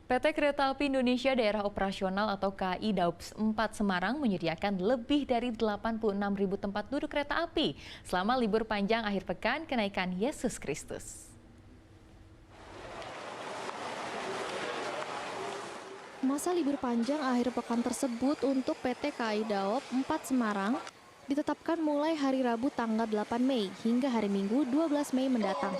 PT Kereta Api Indonesia Daerah Operasional atau KAI Daops 4 Semarang menyediakan lebih dari 86.000 tempat duduk kereta api selama libur panjang akhir pekan kenaikan Yesus Kristus. Masa libur panjang akhir pekan tersebut untuk PT KAI Daops 4 Semarang ditetapkan mulai hari Rabu tanggal 8 Mei hingga hari Minggu 12 Mei mendatang.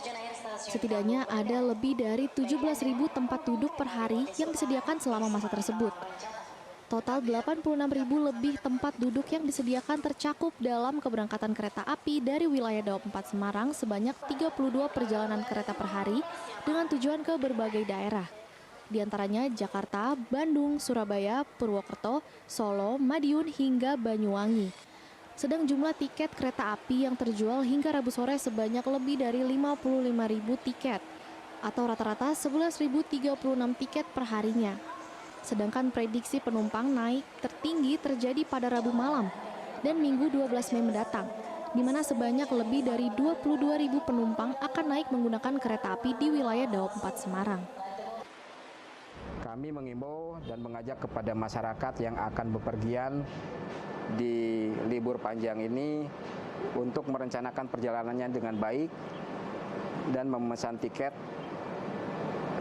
Setidaknya ada lebih dari 17.000 tempat duduk per hari yang disediakan selama masa tersebut. Total 86.000 lebih tempat duduk yang disediakan tercakup dalam keberangkatan kereta api dari wilayah Daops 4 Semarang sebanyak 32 perjalanan kereta per hari dengan tujuan ke berbagai daerah. Di antaranya Jakarta, Bandung, Surabaya, Purwokerto, Solo, Madiun hingga Banyuwangi. Sedang jumlah tiket kereta api yang terjual hingga Rabu sore sebanyak lebih dari 55.000 tiket atau rata-rata 11.036 tiket per harinya. Sedangkan prediksi penumpang naik tertinggi terjadi pada Rabu malam dan Minggu 12 Mei mendatang, di mana sebanyak lebih dari 22.000 penumpang akan naik menggunakan kereta api di wilayah Daops 4 Semarang. Kami mengimbau dan mengajak kepada masyarakat yang akan bepergian di libur panjang ini untuk merencanakan perjalanannya dengan baik dan memesan tiket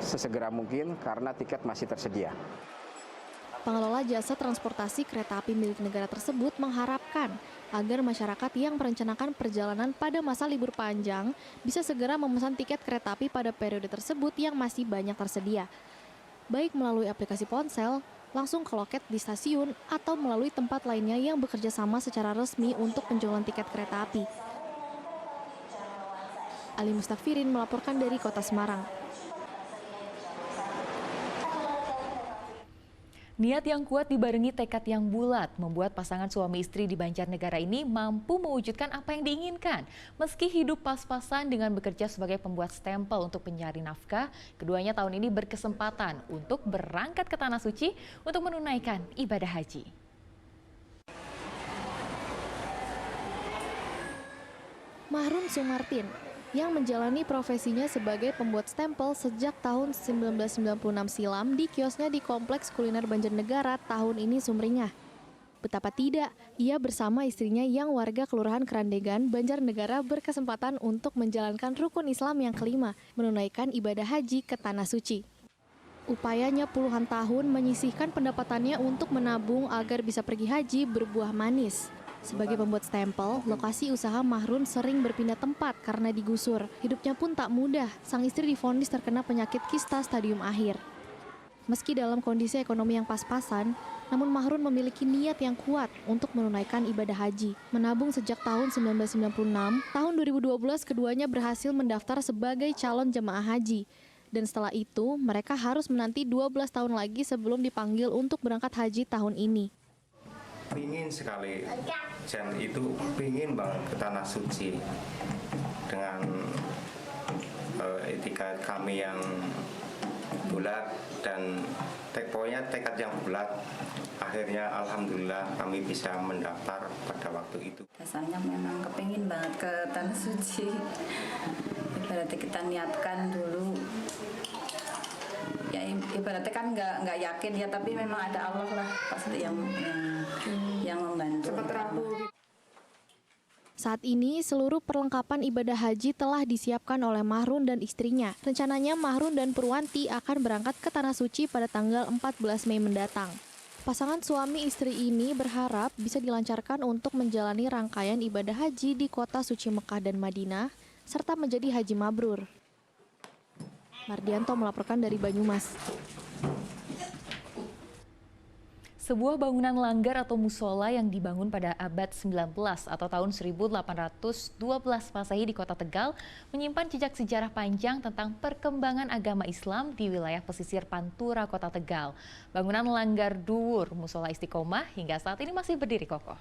sesegera mungkin karena tiket masih tersedia. Pengelola jasa transportasi kereta api milik negara tersebut mengharapkan agar masyarakat yang merencanakan perjalanan pada masa libur panjang bisa segera memesan tiket kereta api pada periode tersebut yang masih banyak tersedia, baik melalui aplikasi ponsel, langsung ke loket di stasiun, atau melalui tempat lainnya yang bekerja sama secara resmi untuk penjualan tiket kereta api. Ali Mustafirin melaporkan dari Kota Semarang. Niat yang kuat dibarengi tekad yang bulat membuat pasangan suami istri di Banjarnegara ini mampu mewujudkan apa yang diinginkan. Meski hidup pas-pasan dengan bekerja sebagai pembuat stempel untuk pencari nafkah, keduanya tahun ini berkesempatan untuk berangkat ke Tanah Suci untuk menunaikan ibadah haji. Mahrun Sumartin yang menjalani profesinya sebagai pembuat stempel sejak tahun 1996 silam di kiosnya di Kompleks Kuliner Banjarnegara tahun ini sumringah. Betapa tidak, ia bersama istrinya yang warga Kelurahan Kerandegan, Banjarnegara berkesempatan untuk menjalankan rukun Islam yang kelima, menunaikan ibadah haji ke Tanah Suci. Upayanya puluhan tahun menyisihkan pendapatannya untuk menabung agar bisa pergi haji berbuah manis. Sebagai pembuat stempel, lokasi usaha Mahrun sering berpindah tempat karena digusur. Hidupnya pun tak mudah, sang istri divonis terkena penyakit kista stadium akhir. Meski dalam kondisi ekonomi yang pas-pasan, namun Mahrun memiliki niat yang kuat untuk menunaikan ibadah haji. Menabung sejak tahun 1996, tahun 2012 keduanya berhasil mendaftar sebagai calon jemaah haji. Dan setelah itu, mereka harus menanti 12 tahun lagi sebelum dipanggil untuk berangkat haji tahun ini. Pingin sekali, Jan itu pingin banget ke Tanah Suci dengan etika kami yang bulat dan tekad yang bulat. Akhirnya alhamdulillah kami bisa mendaftar pada waktu itu. Dasarnya memang kepingin banget ke Tanah Suci. Ibaratnya kita niatkan dulu. Ya ibaratnya kan nggak yakin ya, tapi memang ada Allah lah pasti yang membantu. Saat ini seluruh perlengkapan ibadah haji telah disiapkan oleh Mahrun dan istrinya. Rencananya Mahrun dan Purwanti akan berangkat ke Tanah Suci pada tanggal 14 Mei mendatang. Pasangan suami istri ini berharap bisa dilancarkan untuk menjalani rangkaian ibadah haji di kota suci Mekah dan Madinah serta menjadi haji mabrur. Mardianto melaporkan dari Banyumas. Sebuah bangunan langgar atau musola yang dibangun pada abad 19 atau tahun 1812 Masehi di Kota Tegal menyimpan jejak sejarah panjang tentang perkembangan agama Islam di wilayah pesisir Pantura, Kota Tegal. Bangunan langgar Duwur Musola Istiqomah hingga saat ini masih berdiri kokoh.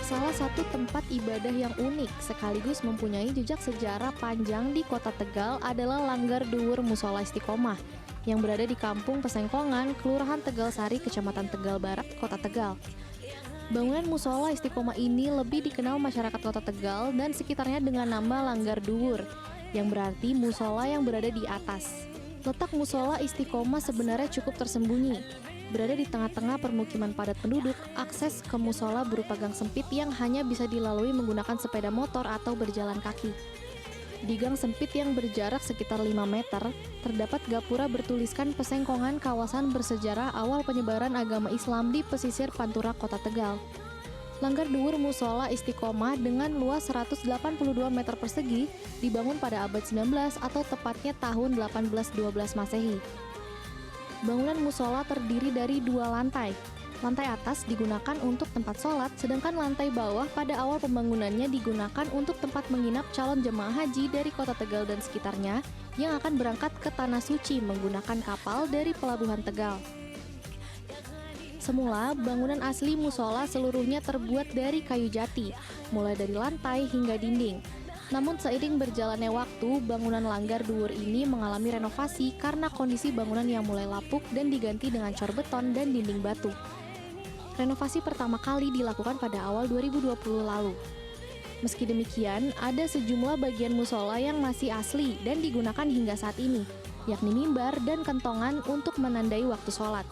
Salah satu tempat ibadah yang unik sekaligus mempunyai jejak sejarah panjang di Kota Tegal adalah Langgar Duwur Musola Istiqomah yang berada di Kampung Pesengkongan, Kelurahan Tegal Sari, Kecamatan Tegal Barat, Kota Tegal. Bangunan musola Istiqomah ini lebih dikenal masyarakat Kota Tegal dan sekitarnya dengan nama Langgar Duwur, yang berarti musola yang berada di atas. Letak musola Istiqomah sebenarnya cukup tersembunyi. Berada di tengah-tengah permukiman padat penduduk, akses ke musola berupa gang sempit yang hanya bisa dilalui menggunakan sepeda motor atau berjalan kaki. Di gang sempit yang berjarak sekitar 5 meter, terdapat gapura bertuliskan Pesengkongan kawasan bersejarah awal penyebaran agama Islam di pesisir Pantura, Kota Tegal. Langgar Duwur Musola Istiqomah dengan luas 182 meter persegi dibangun pada abad 19 atau tepatnya tahun 1812 Masehi. Bangunan musola terdiri dari 2 lantai. Lantai atas digunakan untuk tempat sholat, sedangkan lantai bawah pada awal pembangunannya digunakan untuk tempat menginap calon jemaah haji dari Kota Tegal dan sekitarnya yang akan berangkat ke Tanah Suci menggunakan kapal dari Pelabuhan Tegal. Semula, bangunan asli musola seluruhnya terbuat dari kayu jati, mulai dari lantai hingga dinding. Namun seiring berjalannya waktu, bangunan Langgar Duwur ini mengalami renovasi karena kondisi bangunan yang mulai lapuk dan diganti dengan cor beton dan dinding batu. Renovasi pertama kali dilakukan pada awal 2020 lalu. Meski demikian, ada sejumlah bagian musola yang masih asli dan digunakan hingga saat ini, yakni mimbar dan kentongan untuk menandai waktu sholat.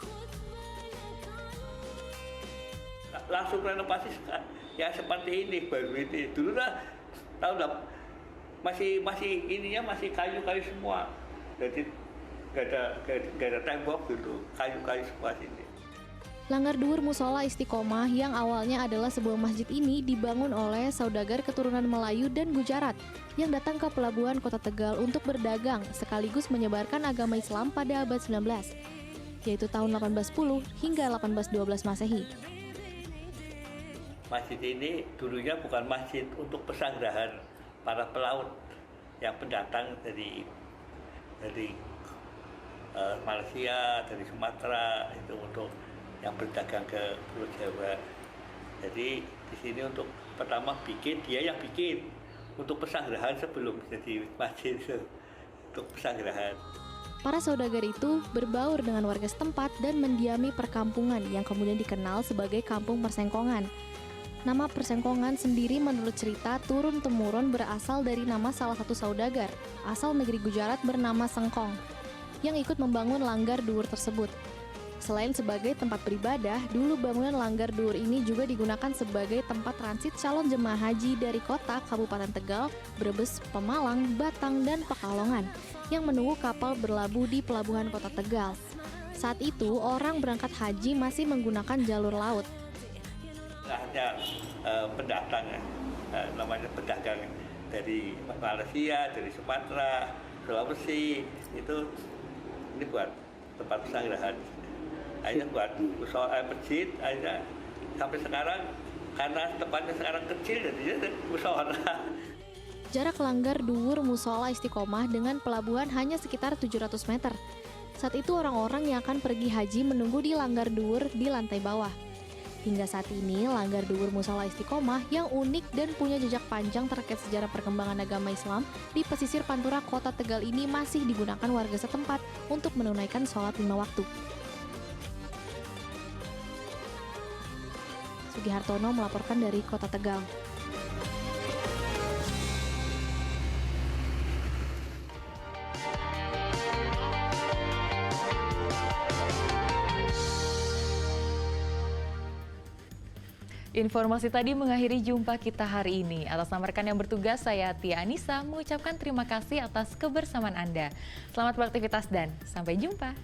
Langsung renovasi ya seperti ini, baru ini. Dulu lah, tahu lah, masih ininya masih kayu-kayu semua. Jadi gak ada tembok dulu, kayu-kayu semua sini. Langgar Duwur Musola Istiqomah yang awalnya adalah sebuah masjid ini dibangun oleh saudagar keturunan Melayu dan Gujarat yang datang ke pelabuhan Kota Tegal untuk berdagang sekaligus menyebarkan agama Islam pada abad 19, yaitu tahun 1810 hingga 1812 Masehi. Masjid ini dulunya bukan masjid untuk pesanggrahan para pelaut yang pendatang dari Malaysia, dari Sumatera, itu untuk yang berdagang ke Pulau Jawa. Jadi di sini untuk pertama dia yang bikin untuk pesanggrahan sebelum jadi masjid untuk pesanggrahan. Para saudagar itu berbaur dengan warga setempat dan mendiami perkampungan yang kemudian dikenal sebagai Kampung Persengkongan. Nama Persengkongan sendiri menurut cerita turun-temurun berasal dari nama salah satu saudagar asal negeri Gujarat bernama Sengkong yang ikut membangun Langgar Duwur tersebut. Selain sebagai tempat beribadah, dulu bangunan Langgar Duwur ini juga digunakan sebagai tempat transit calon jemaah haji dari kota Kabupaten Tegal, Brebes, Pemalang, Batang, dan Pekalongan yang menunggu kapal berlabuh di Pelabuhan Kota Tegal. Saat itu, orang berangkat haji masih menggunakan jalur laut. Hanya pendatang, namanya pedagang dari Malaysia, dari Sumatera, Sulawesi, itu ini buat tempat pesanggrahan. Akhirnya buat masjid, akhirnya sampai sekarang karena tempatnya sekarang kecil jadinya musola. Jarak Langgar Duwur Musola Istiqomah dengan pelabuhan hanya sekitar 700 meter. Saat itu orang-orang yang akan pergi haji menunggu di Langgar Duwur di lantai bawah. Hingga saat ini, Langgar Duwur Musola Istiqomah yang unik dan punya jejak panjang terkait sejarah perkembangan agama Islam di pesisir Pantura, Kota Tegal ini masih digunakan warga setempat untuk menunaikan sholat 5 waktu. Sugihartono melaporkan dari Kota Tegal. Informasi tadi mengakhiri jumpa kita hari ini. Atas nama rekan yang bertugas, saya Tia Anissa mengucapkan terima kasih atas kebersamaan Anda. Selamat beraktivitas dan sampai jumpa.